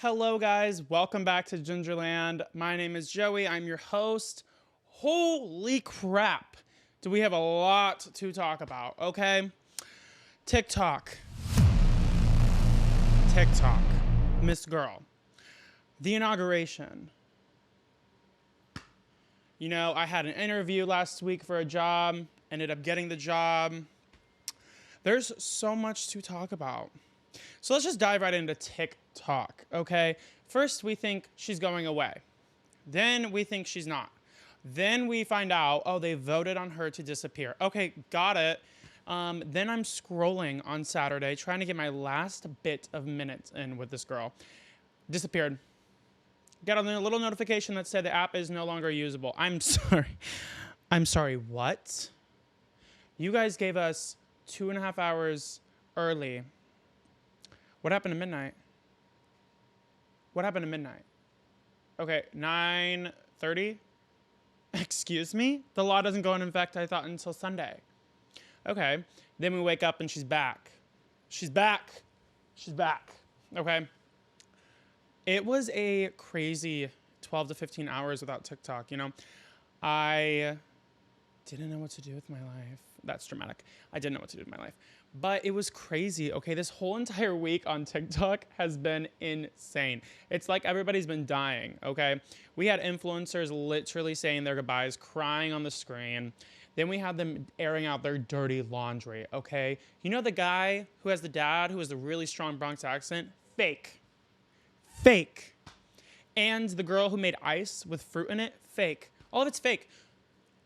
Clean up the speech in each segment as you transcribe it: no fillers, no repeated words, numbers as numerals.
Hello, guys. Welcome back to Gingerland. My name is Joey. I'm your host. Holy crap. Do we have a lot to talk about, okay? TikTok. TikTok. Miss Girl. The inauguration. You know, I had an interview last week for a job, ended up getting the job. There's so much to talk about. So let's just dive right into TikTok, okay? First, we think she's going away. Then we think she's not. Then we find out, oh, they voted on her to disappear. Okay, got it. Then I'm scrolling on Saturday, trying to get my last bit of minutes in with this girl. Disappeared. Got a little notification that said the app is no longer usable. I'm sorry. I'm sorry, what? You guys gave us 2.5 hours early. What happened to midnight? What happened to midnight? Okay, 9:30? Excuse me? The law doesn't go in effect, I thought, until Sunday. Okay, then we wake up and she's back. She's back. She's back. Okay. It was a crazy 12 to 15 hours without TikTok, you know? I didn't know what to do with my life. That's dramatic. I didn't know what to do with my life. But it was crazy, okay? This whole entire week on TikTok has been insane. It's like everybody's been dying, okay? We had influencers literally saying their goodbyes, crying on the screen. Then we had them airing out their dirty laundry, okay? You know the guy who has the dad who has the really strong Bronx accent? Fake. Fake. And the girl who made ice with fruit in it? Fake. All of it's fake.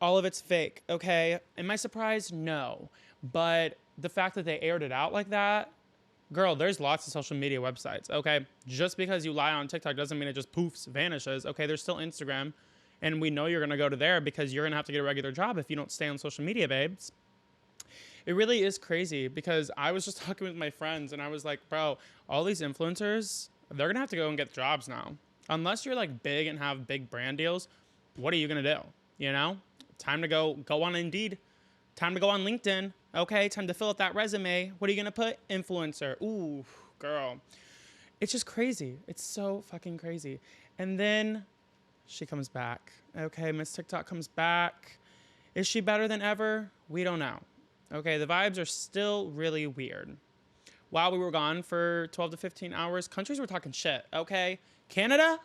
All of it's fake, okay? Am I surprised? No. But the fact that they aired it out like that, girl, there's lots of social media websites, okay? Just because you lie on TikTok doesn't mean it just poofs, vanishes, okay? There's still Instagram, and we know you're gonna go to there because you're gonna have to get a regular job if you don't stay on social media, babes. It really is crazy because I was just talking with my friends and I was like, bro, all these influencers, they're gonna have to go and get jobs now. Unless you're like big and have big brand deals, what are you gonna do? You know? Time to go on Indeed. Time to go on LinkedIn. Okay, time to fill out that resume. What are you gonna put? Influencer. Ooh, girl. It's just crazy. It's so fucking crazy. And then she comes back. Okay, Miss TikTok comes back. Is she better than ever? We don't know. Okay, the vibes are still really weird. While we were gone for 12 to 15 hours, countries were talking shit. Okay, Canada?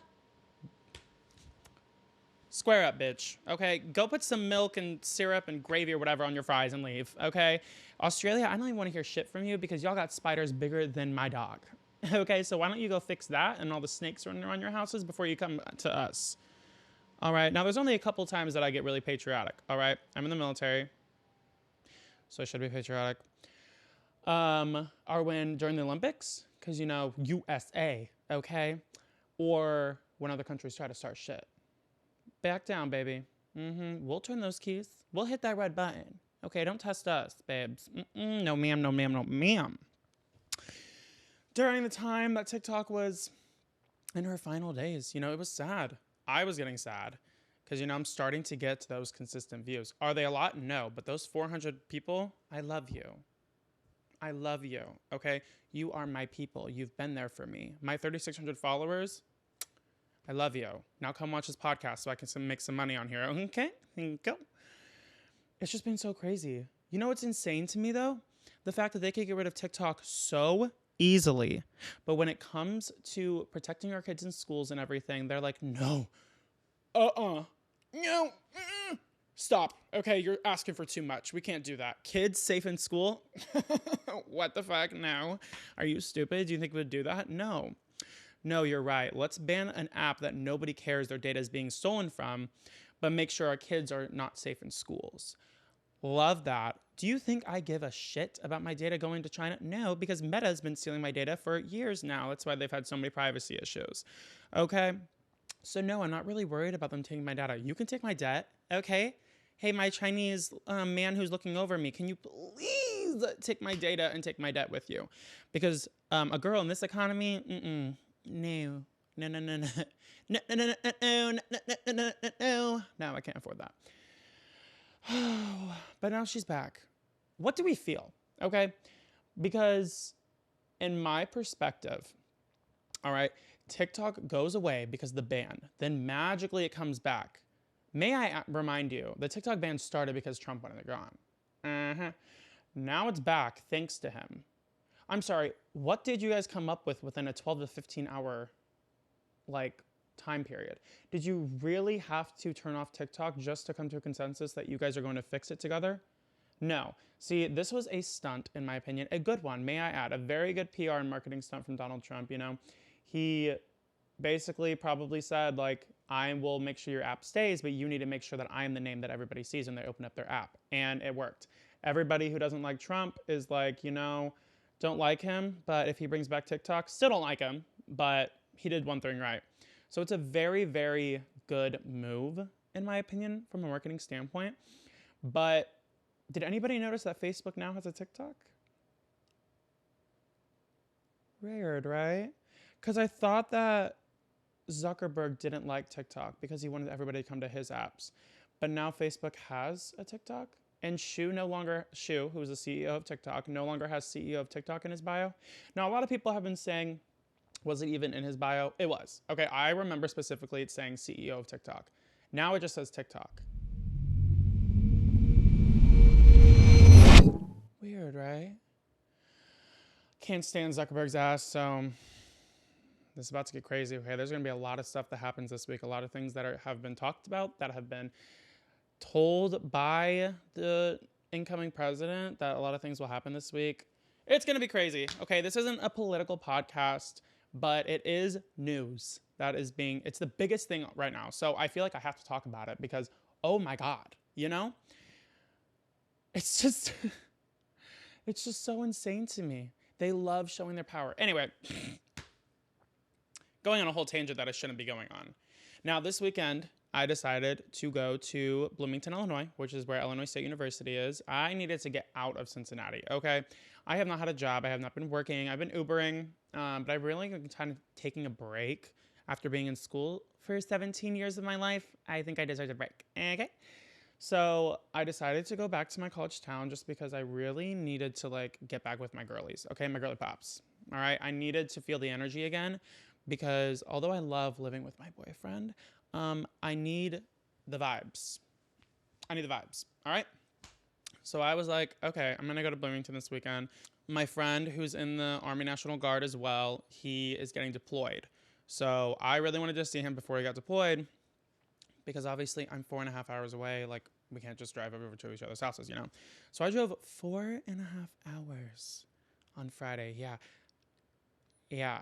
Square up, bitch. Okay, go put some milk and syrup and gravy or whatever on your fries and leave. Okay, Australia, I don't even want to hear shit from you because y'all got spiders bigger than my dog. Okay, so why don't you go fix that and all the snakes running around your houses before you come to us? All right, now there's only a couple times that I get really patriotic. All right, I'm in the military, so I should be patriotic. Or when during the Olympics, because you know USA, okay, or when other countries try to start shit. Back down, baby. We'll turn those keys. We'll hit that red button. Okay, don't test us, babes. No, ma'am, no, ma'am, no, ma'am. During the time that TikTok was in her final days, you know, it was sad. I was getting sad because, you know, I'm starting to get to those consistent views. Are they a lot? No, but those 400 people, I love you. I love you, okay? You are my people. You've been there for me. My 3,600 followers, I love you. Now come watch this podcast so I can make some money on here. Okay? Go. It's just been so crazy. You know what's insane to me, though? The fact that they could get rid of TikTok so easily. But when it comes to protecting our kids in schools and everything, they're like, no. No. Stop. Okay, you're asking for too much. We can't do that. Kids safe in school? What the fuck? No. Are you stupid? Do you think we'd do that? No. No, you're right. Let's ban an app that nobody cares their data is being stolen from, but make sure our kids are not safe in schools. Love that. Do you think I give a shit about my data going to China? No, because Meta's been stealing my data for years now. That's why they've had so many privacy issues. Okay? So no, I'm not really worried about them taking my data. You can take my debt, okay? Hey, my Chinese man who's looking over me, can you please take my data and take my debt with you? Because a girl in this economy, no. No, no, no, no. No, no, no, no, no, no, no, no, no, no, no. No, I can't afford that. But now she's back. What do we feel? Okay? Because in my perspective, all right, TikTok goes away because of the ban. Then magically it comes back. May I remind you, the TikTok ban started because Trump wanted it gone. Now it's back thanks to him. I'm sorry, what did you guys come up with within a 12 to 15 hour time period? Did you really have to turn off TikTok just to come to a consensus that you guys are going to fix it together? No. See, this was a stunt, in my opinion, a good one, may I add, a very good PR and marketing stunt from Donald Trump. He basically probably said, like, I will make sure your app stays, but you need to make sure that I am the name that everybody sees when they open up their app. And it worked. Everybody who doesn't like Trump is like, don't like him, but if he brings back TikTok, still don't like him, but he did one thing right. So it's a very, very good move, in my opinion, from a marketing standpoint. But did anybody notice that Facebook now has a TikTok? Weird, right? Because I thought that Zuckerberg didn't like TikTok because he wanted everybody to come to his apps. But now Facebook has a TikTok. And Shu, who's the CEO of TikTok, no longer has CEO of TikTok in his bio. Now, a lot of people have been saying, was it even in his bio? It was. Okay, I remember specifically it saying CEO of TikTok. Now it just says TikTok. Weird, right? Can't stand Zuckerberg's ass, so this is about to get crazy. Okay, there's going to be a lot of stuff that happens this week. A lot of things that have been talked about, that have been told by the incoming president, that a lot of things will happen this week. It's going to be crazy. Okay, this isn't a political podcast, but it is news. It's the biggest thing right now. So I feel like I have to talk about it because, oh my God, It's just, it's just so insane to me. They love showing their power. Anyway, going on a whole tangent that I shouldn't be going on. Now, this weekend, I decided to go to Bloomington, Illinois, which is where Illinois State University is. I needed to get out of Cincinnati, okay? I have not had a job. I have not been working. I've been Ubering, but I've really been kind of taking a break after being in school for 17 years of my life. I think I deserve a break, okay? So I decided to go back to my college town just because I really needed to, get back with my girlies, okay? My girly pops, all right? I needed to feel the energy again because although I love living with my boyfriend, I need the vibes. All right? So I was like, okay, I'm going to go to Bloomington this weekend. My friend who's in the Army National Guard as well, he is getting deployed. So I really wanted to see him before he got deployed because obviously I'm 4.5 hours away. We can't just drive over to each other's houses, So I drove 4.5 hours on Friday. Yeah.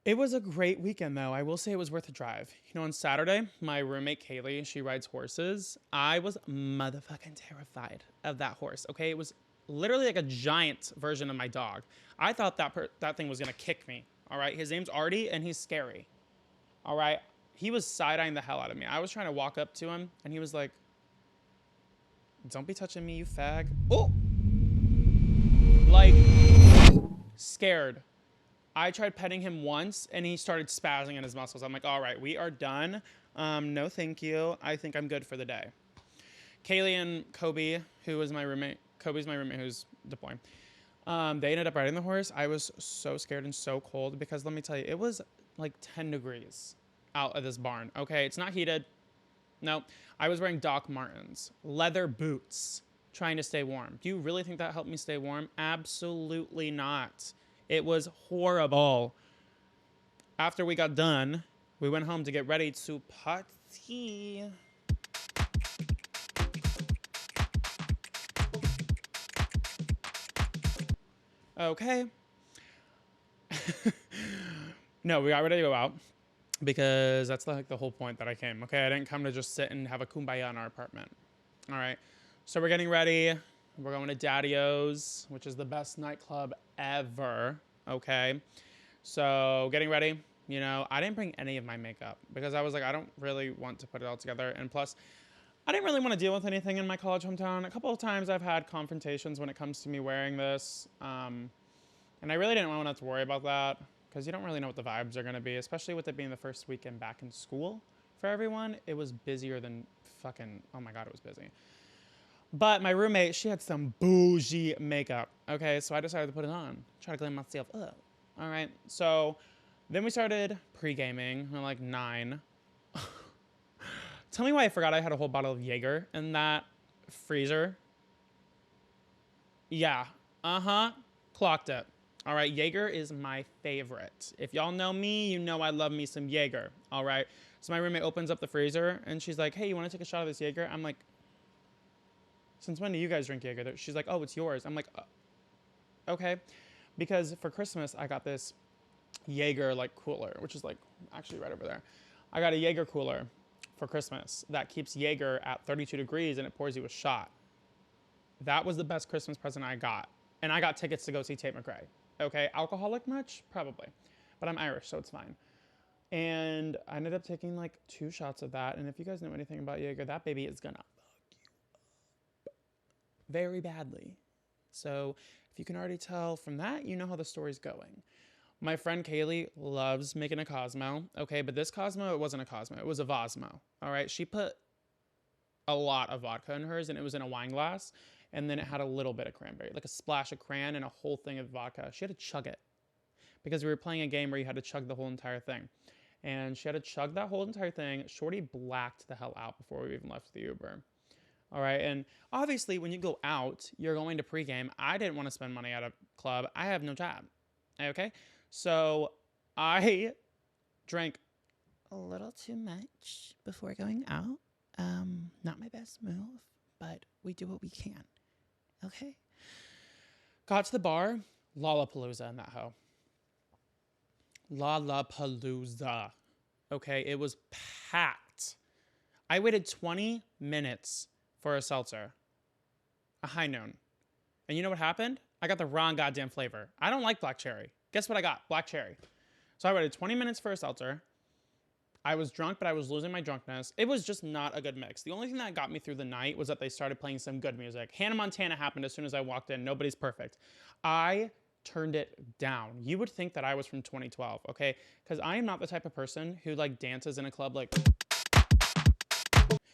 It was a great weekend, though. I will say it was worth a drive. On Saturday, my roommate, Kaylee, she rides horses. I was motherfucking terrified of that horse, okay? It was literally like a giant version of my dog. I thought that thing was going to kick me, all right? His name's Artie, and he's scary, all right? He was side-eyeing the hell out of me. I was trying to walk up to him, and he was like, don't be touching me, you fag. Oh! Scared. I tried petting him once, and he started spazzing in his muscles. I'm like, all right, we are done. No, thank you. I think I'm good for the day. Kaylee and Kobe, who is my roommate, Kobe's my roommate who's deploying, they ended up riding the horse. I was so scared and so cold because let me tell you, it was 10 degrees out of this barn. Okay, it's not heated. No, I was wearing Doc Martens, leather boots, trying to stay warm. Do you really think that helped me stay warm? Absolutely not. It was horrible. After we got done, we went home to get ready to party. Okay. No, we got ready to go out because that's the whole point that I came. Okay, I didn't come to just sit and have a kumbaya in our apartment. All right. So we're getting ready. We're going to Daddy-O's, which is the best nightclub ever, okay? So getting ready, I didn't bring any of my makeup because I was like, I don't really want to put it all together. And plus, I didn't really want to deal with anything in my college hometown. A couple of times I've had confrontations when it comes to me wearing this. And I really didn't want to worry about that because you don't really know what the vibes are going to be, especially with it being the first weekend back in school for everyone. It was busier than fucking, oh my God, it was busy. But my roommate, she had some bougie makeup. Okay, so I decided to put it on. Try to glam myself up. All right, so Then we started pre-gaming at like 9. Tell me why I forgot I had a whole bottle of Jaeger in that freezer. Yeah. Uh-huh. Clocked it. All right. Jaeger is my favorite. If y'all know me, you know I love me some Jaeger. All right. So my roommate opens up the freezer and she's like, hey, you want to take a shot of this Jaeger? I'm like, since when do you guys drink Jaeger? She's like, oh, it's yours. I'm like, okay. Because for Christmas, I got this Jaeger like cooler, which is like actually right over there. I got a Jaeger cooler for Christmas that keeps Jaeger at 32 degrees and it pours you a shot. That was the best Christmas present I got. And I got tickets to go see Tate McRae. Okay, alcoholic much? Probably. But I'm Irish, so it's fine. And I ended up taking like 2 shots of that. And if you guys know anything about Jaeger, that baby is gonna fuck you up very badly. So if you can already tell from that, you know how the story's going. My friend Kaylee loves making a Cosmo. Okay, but this Cosmo, it wasn't a Cosmo. It was a Vosmo. All right, she put a lot of vodka in hers and it was in a wine glass. And then it had a little bit of cranberry, like a splash of cran and a whole thing of vodka. She had to chug it because we were playing a game where you had to chug the whole entire thing. And she had to chug that whole entire thing. Shorty blacked the hell out before we even left the Uber. All right. And obviously, when you go out, you're going to pregame. I didn't want to spend money at a club. I have no job. Okay. So I drank a little too much before going out. Not my best move, but we do what we can. Okay. Got to the bar. Lollapalooza in that hoe. Lollapalooza. Okay. It was packed. I waited 20 minutes for a seltzer. A high noon. And you know what happened? I got the wrong goddamn flavor. I don't like black cherry. Guess what I got? Black cherry. So I waited 20 minutes for a seltzer. I was drunk, but I was losing my drunkenness. It was just not a good mix. The only thing that got me through the night was that they started playing some good music. Hannah Montana happened as soon as I walked in. Nobody's perfect. I turned it down. You would think that I was from 2012, okay? Because I am not the type of person who like dances in a club like...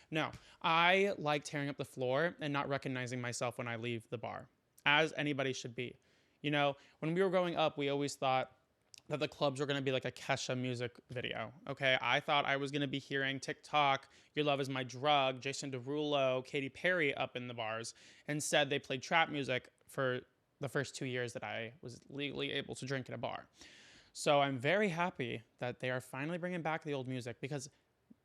No, I like tearing up the floor and not recognizing myself when I leave the bar, as anybody should be. You know, when we were growing up, we always thought that the clubs were going to be like a Kesha music video, okay? I thought I was going to be hearing TikTok, Your Love Is My Drug, Jason Derulo, Katy Perry up in the bars. Instead, they played trap music for the first 2 years that I was legally able to drink in a bar. So I'm very happy that they are finally bringing back the old music because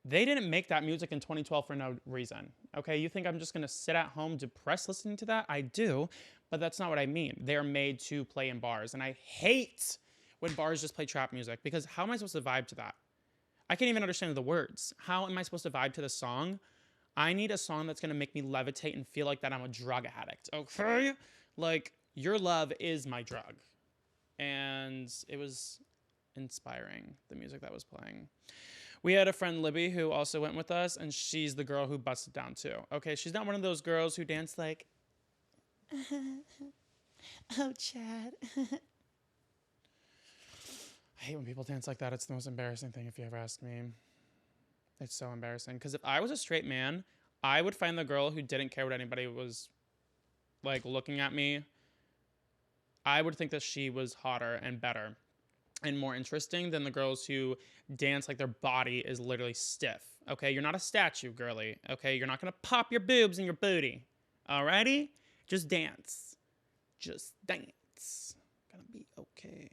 they didn't make that music in 2012 for no reason, okay? You think I'm just going to sit at home depressed listening to that? I do, but that's not what I mean. They're made to play in bars, and I hate when bars just play trap music because how am I supposed to vibe to that? I can't even understand the words. How am I supposed to vibe to the song? I need a song that's going to make me levitate and feel like that I'm a drug addict, okay? Like, Your Love Is My Drug. And it was inspiring, the music that was playing. We had a friend, Libby, who also went with us, and she's the girl who busted down too. Okay, she's not one of those girls who dance like, oh, Chad. I hate when people dance like that. It's the most embarrassing thing if you ever ask me. It's so embarrassing. Because if I was a straight man, I would find the girl who didn't care what anybody was like looking at me. I would think that she was hotter and better and more interesting than the girls who dance like their body is literally stiff. Okay, you're not a statue, girly. Okay, you're not gonna pop your boobs and your booty. Alrighty? Just dance. Just dance. Gonna be okay.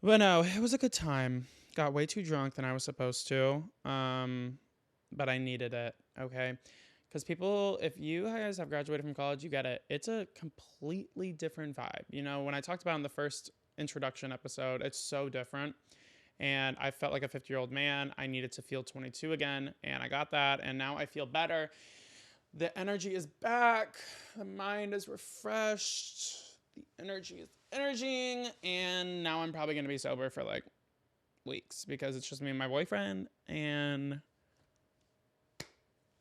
But no, it was a good time. Got way too drunk than I was supposed to. But I needed it, okay? Because people, if you guys have graduated from college, you get it. It's a completely different vibe. You know, when I talked about in the first introduction episode, it's so different. And I felt like a 50-year-old man. I needed to feel 22 again, and I got that. And now I feel better. The energy is back. The mind is refreshed. The energy is energying. And now I'm probably going to be sober for like weeks because it's just me and my boyfriend. And,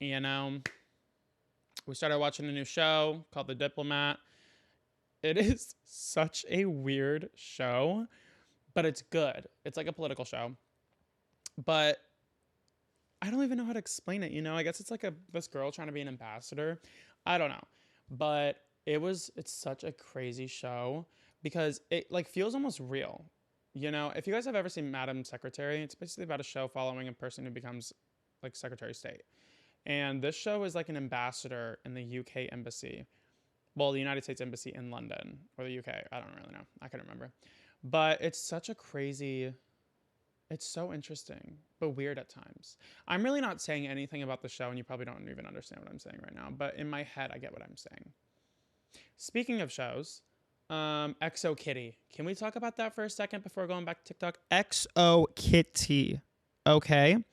you know, we started watching a new show called The Diplomat. It is such a weird show, but it's good. It's like a political show. But I don't even know how to explain it, you know? I guess it's like this girl trying to be an ambassador. I don't know. But it's such a crazy show because it like feels almost real. You know, if you guys have ever seen Madam Secretary, it's basically about a show following a person who becomes like Secretary of State. And this show is like an ambassador in the UK embassy. Well, the United States embassy in London or the UK. I don't really know. I couldn't remember. But it's such a crazy, it's so interesting, but weird at times. I'm really not saying anything about the show, and you probably don't even understand what I'm saying right now. But in my head, I get what I'm saying. Speaking of shows, XO Kitty. Can we talk about that for a second before going back to TikTok? XO Kitty. Okay.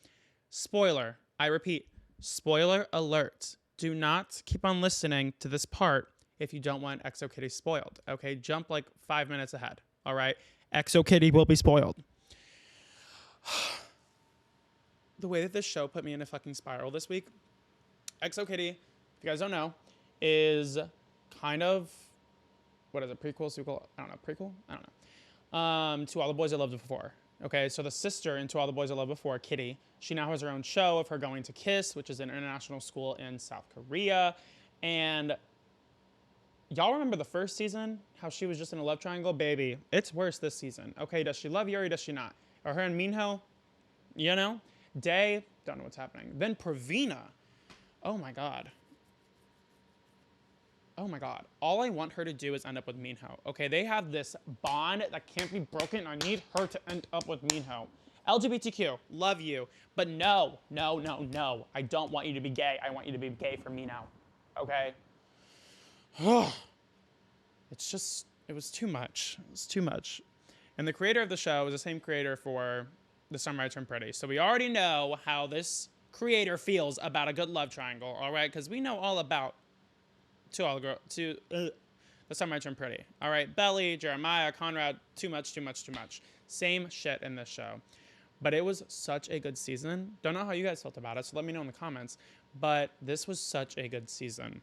Spoiler. I repeat, spoiler alert. Do not keep on listening to this part if you don't want XO Kitty spoiled. Okay. Jump like 5 minutes ahead. All right. XO Kitty will be spoiled. The way that this show put me in a fucking spiral this week. XO Kitty, if you guys don't know, is kind of, what is it, prequel, sequel? I don't know, prequel? I don't know. To All the Boys I Loved Before. Okay, so the sister in To All the Boys I Loved Before, Kitty, she now has her own show of her going to KISS, which is an international school in South Korea. And y'all remember the first season? How she was just in a love triangle? Baby, it's worse this season. Okay, does she love Yuri? Does she not? Or her and Minho? You know? Day, don't know what's happening. Then Pravina. Oh my God. Oh my God. All I want her to do is end up with Minho. Okay, they have this bond that can't be broken. I need her to end up with Minho. LGBTQ, love you. But no, no, no, no. I don't want you to be gay. I want you to be gay for Minho. Okay? It's just, it was too much. It was too much. And the creator of the show is the same creator for The Summer I Turned Pretty. So we already know how this creator feels about a good love triangle, all right? Because we know all about The Summer I Turned Pretty. All right, Belly, Jeremiah, Conrad, too much, too much, too much. Same shit in this show. But it was such a good season. Don't know how you guys felt about it, so let me know in the comments. But this was such a good season.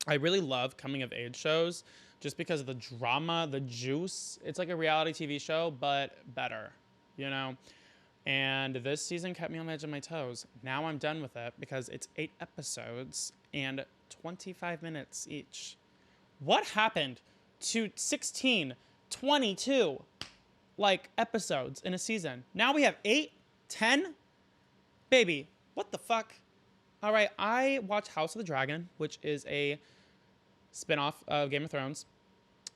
I really love coming of age shows just because of the drama, the juice. It's like a reality TV show, but better, you know? And this season kept me on the edge of my toes. Now I'm done with it because it's 8 episodes and 25 minutes each. What happened to 16, 22, like, episodes in a season? Now we have 8, 10? Baby, what the fuck? All right, I watch House of the Dragon, which is a spinoff of Game of Thrones.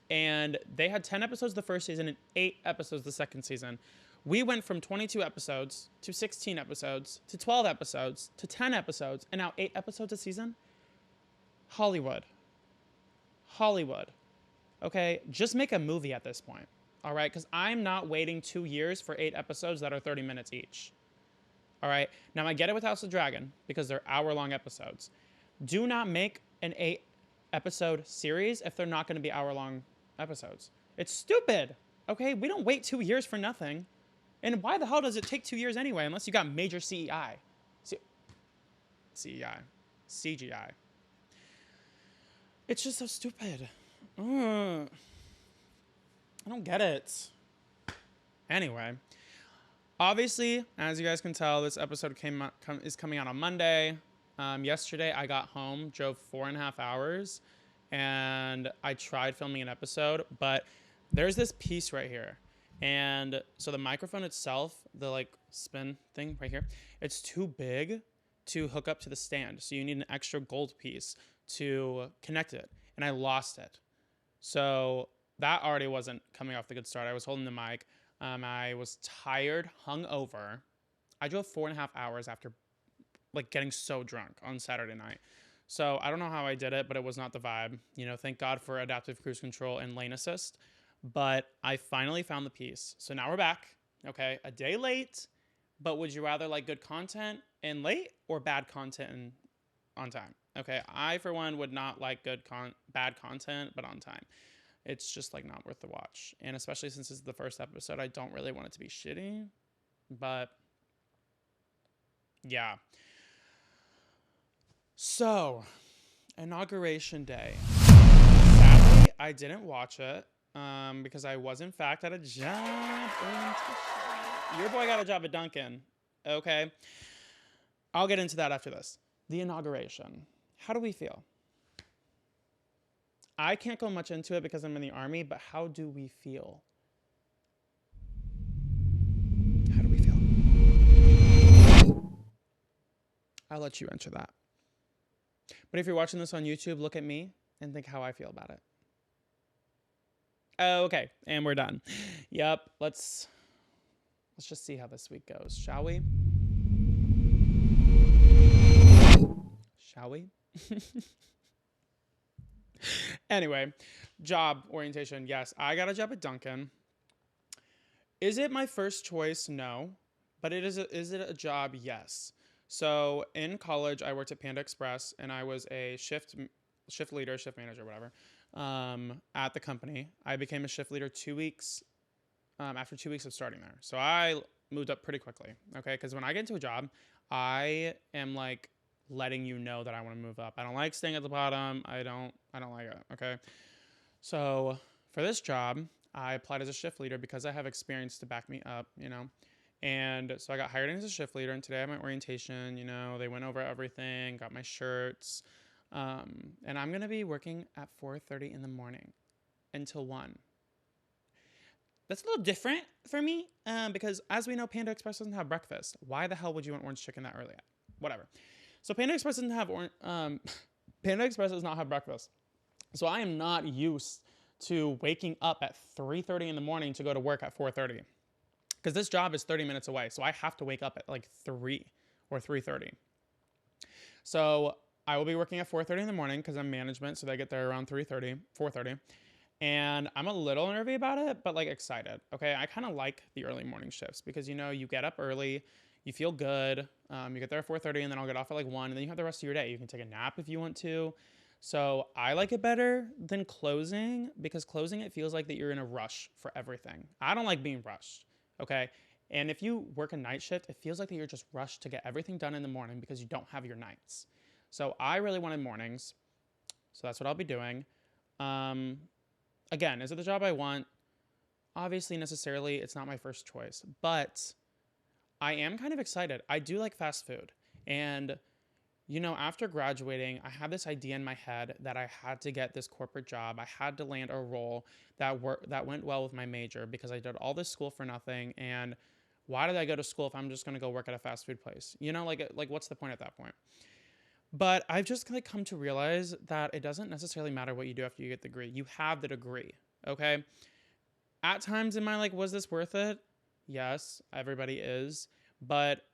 And they had 10 episodes the first season and 8 episodes the second season. We went from 22 episodes to 16 episodes to 12 episodes to 10 episodes and now 8 episodes a season. Hollywood. Hollywood. Okay, just make a movie at this point. All right, because I'm not waiting 2 years for 8 episodes that are 30 minutes each. All right, now I get it with House of Dragon because they're hour-long episodes. Do not make an 8 episode series if they're not going to be hour-long episodes. It's stupid. Okay, we don't wait 2 years for nothing. And why the hell does it take 2 years anyway, unless you got major CEI? CEI. CGI. It's just so stupid. I don't get it. Anyway, obviously, as you guys can tell, this episode is coming out on Monday. Yesterday, I got home, drove 4.5 hours, and I tried filming an episode, but there's this piece right here. And so the microphone itself, the like spin thing right here, it's too big to hook up to the stand. So you need an extra gold piece to connect it. And I lost it. So that already wasn't coming off the good start. I was holding the mic. I was tired, hungover. I drove 4.5 hours after like getting so drunk on Saturday night. So I don't know how I did it, but it was not the vibe. You know, thank God for adaptive cruise control and lane assist. But I finally found the piece. So now we're back. Okay, a day late. But would you rather like good content and late or bad content and on time? Okay, I for one would not like bad content, but on time. It's just like not worth the watch. And especially since this is the first episode, I don't really want it to be shitty. But yeah. So, Inauguration Day. Sadly, I didn't watch it because I was in fact at a job. Your boy got a job at Dunkin'. Okay. I'll get into that after this. The inauguration. How do we feel? I can't go much into it because I'm in the Army, but how do we feel? I'll let you answer that. But if you're watching this on YouTube, look at me and think how I feel about it. Okay, and we're done. Yep, let's just see how this week goes, shall we? Shall we? Anyway, job orientation. Yes, I got a job at Dunkin'. Is it my first choice? No. But is it a job? Yes. So in college, I worked at Panda Express, and I was a shift leader, shift manager, whatever, at the company. I became a shift leader 2 weeks after 2 weeks of starting there. So I moved up pretty quickly, okay? Because when I get into a job, I am like letting you know that I want to move up. I don't like staying at the bottom. I don't like it, okay? So for this job, I applied as a shift leader because I have experience to back me up, you know? And so I got hired in as a shift leader, and today I had my orientation, you know, they went over everything, got my shirts, and I'm going to be working at 4:30 in the morning until 1. That's a little different for me because as we know, Panda Express doesn't have breakfast. Why the hell would you want orange chicken that early? Whatever. So Panda Express doesn't have Panda Express does not have breakfast. So I am not used to waking up at 3:30 in the morning to go to work at 4:30. Because this job is 30 minutes away, so I have to wake up at like 3 or 3:30. So I will be working at 4:30 in the morning because I'm management, so they get there around 3:30, 4:30. And I'm a little nervy about it, but like excited. Okay, I kind of like the early morning shifts because, you know, you get up early, you feel good, you get there at 4:30, and then I'll get off at like 1, and then you have the rest of your day. You can take a nap if you want to. So I like it better than closing because closing, it feels like that you're in a rush for everything. I don't like being rushed. Okay. And if you work a night shift, it feels like that you're just rushed to get everything done in the morning because you don't have your nights. So I really wanted mornings. So that's what I'll be doing. Again, is it the job I want? Obviously, necessarily, it's not my first choice, but I am kind of excited. I do like fast food. And, you know, after graduating, I had this idea in my head that I had to get this corporate job. I had to land a role that went well with my major because I did all this school for nothing. And why did I go to school if I'm just going to go work at a fast food place? You know, like what's the point at that point? But I've just like come to realize that it doesn't necessarily matter what you do after you get the degree. You have the degree, okay? At times, am I like, was this worth it? Yes, everybody is. But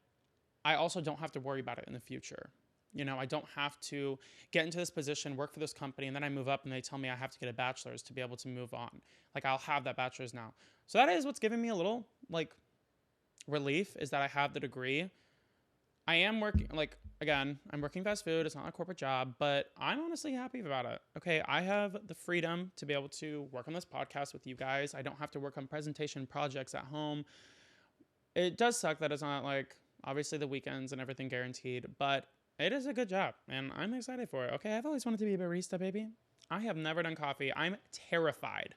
I also don't have to worry about it in the future. You know, I don't have to get into this position, work for this company, and then I move up and they tell me I have to get a bachelor's to be able to move on. Like, I'll have that bachelor's now. So that is what's giving me a little, like, relief is that I have the degree. I am working, like, again, I'm working fast food. It's not a corporate job, but I'm honestly happy about it. Okay, I have the freedom to be able to work on this podcast with you guys. I don't have to work on presentation projects at home. It does suck that it's not, like, obviously the weekends and everything guaranteed, but it is a good job, and I'm excited for it. Okay, I've always wanted to be a barista, baby. I have never done coffee. I'm terrified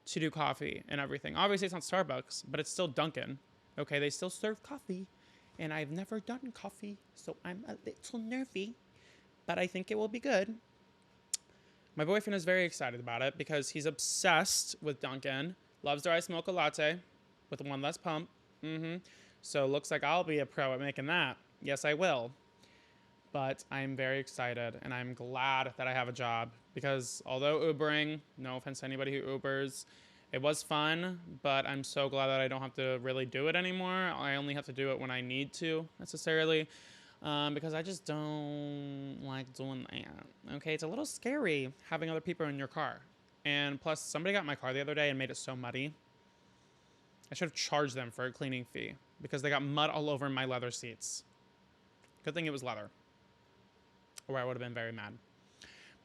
to do coffee and everything. Obviously, it's not Starbucks, but it's still Dunkin'. Okay, they still serve coffee, and I've never done coffee, so I'm a little nervy, but I think it will be good. My boyfriend is very excited about it because he's obsessed with Dunkin', loves their iced mocha latte with one less pump. So looks like I'll be a pro at making that. Yes, I will. But I'm very excited, and I'm glad that I have a job because although Ubering, no offense to anybody who Ubers, it was fun, but I'm so glad that I don't have to really do it anymore. I only have to do it when I need to, necessarily, because I just don't like doing that. Okay, it's a little scary having other people in your car. And plus, somebody got my car the other day and made it so muddy. I should have charged them for a cleaning fee because they got mud all over my leather seats. Good thing it was leather, or I would have been very mad.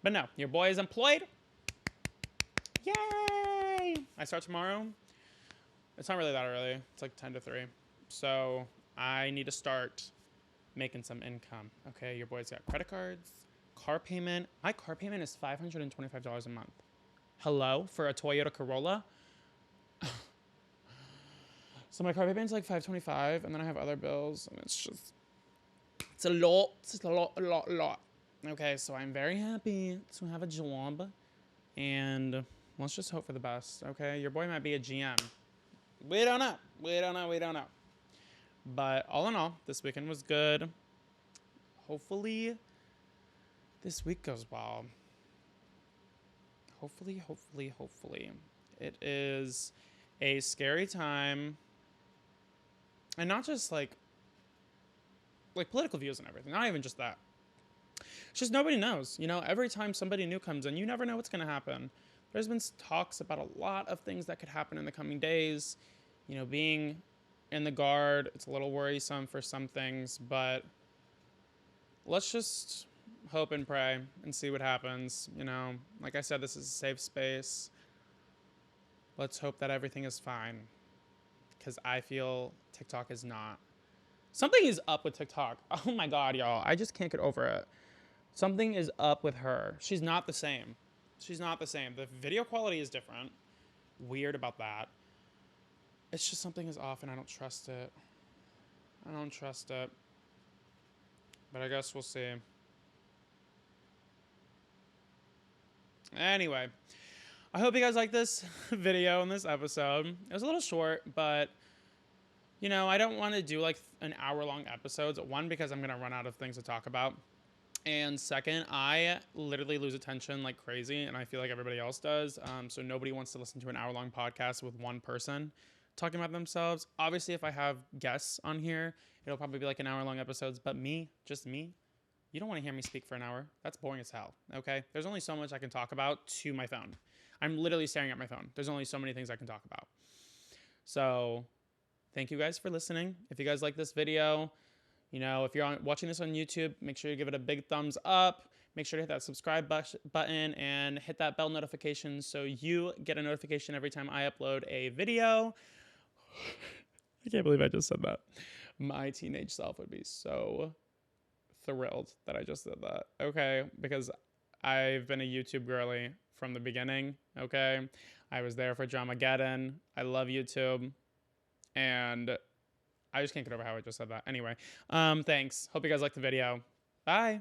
But no, your boy is employed. Yay! I start tomorrow. It's not really that early. It's like 10 to 3. So I need to start making some income. Okay, your boy's got credit cards, car payment. My car payment is $525 a month. Hello? For a Toyota Corolla? So my car payment's like $525, and then I have other bills, and it's a lot. It's a lot. Okay, so I'm very happy to have a job, and let's just hope for the best, okay? Your boy might be a GM. We don't know. But all in all, this weekend was good. hopefully this week goes well. Hopefully. It is a scary time. And not just like political views and everything. Not even just that. It's just nobody knows. You know, every time somebody new comes in, you never know what's going to happen. There's been talks about a lot of things that could happen in the coming days. You know, being in the Guard, it's a little worrisome for some things, but let's just hope and pray and see what happens. You know, like I said, this is a safe space. Let's hope that everything is fine, because I feel TikTok is not. Something is up with TikTok. Oh my God, y'all. I just can't get over it. Something is up with her. She's not the same. She's not the same. The video quality is different. Weird about that. It's just something is off and I don't trust it. I don't trust it. But I guess we'll see. Anyway, I hope you guys like this video and this episode. It was a little short, but you know, I don't want to do like an hour-long episodes. One, because I'm going to run out of things to talk about. And second, I literally lose attention like crazy, and I feel like everybody else does. So nobody wants to listen to an hour-long podcast with one person talking about themselves. Obviously, if I have guests on here, it'll probably be like an hour-long episodes. But me, just me, you don't want to hear me speak for an hour. That's boring as hell, okay? There's only so much I can talk about to my phone. I'm literally staring at my phone. There's only so many things I can talk about. So thank you guys for listening. If you guys like this video, you know, if you're watching this on YouTube, make sure you give it a big thumbs up. Make sure to hit that subscribe button and hit that bell notification so you get a notification every time I upload a video. I can't believe I just said that. My teenage self would be so thrilled that I just did that. Okay, because I've been a YouTube girly from the beginning. Okay, I was there for Dramageddon. I love YouTube. And I just can't get over how I just said that. Anyway, thanks. Hope you guys liked the video. Bye.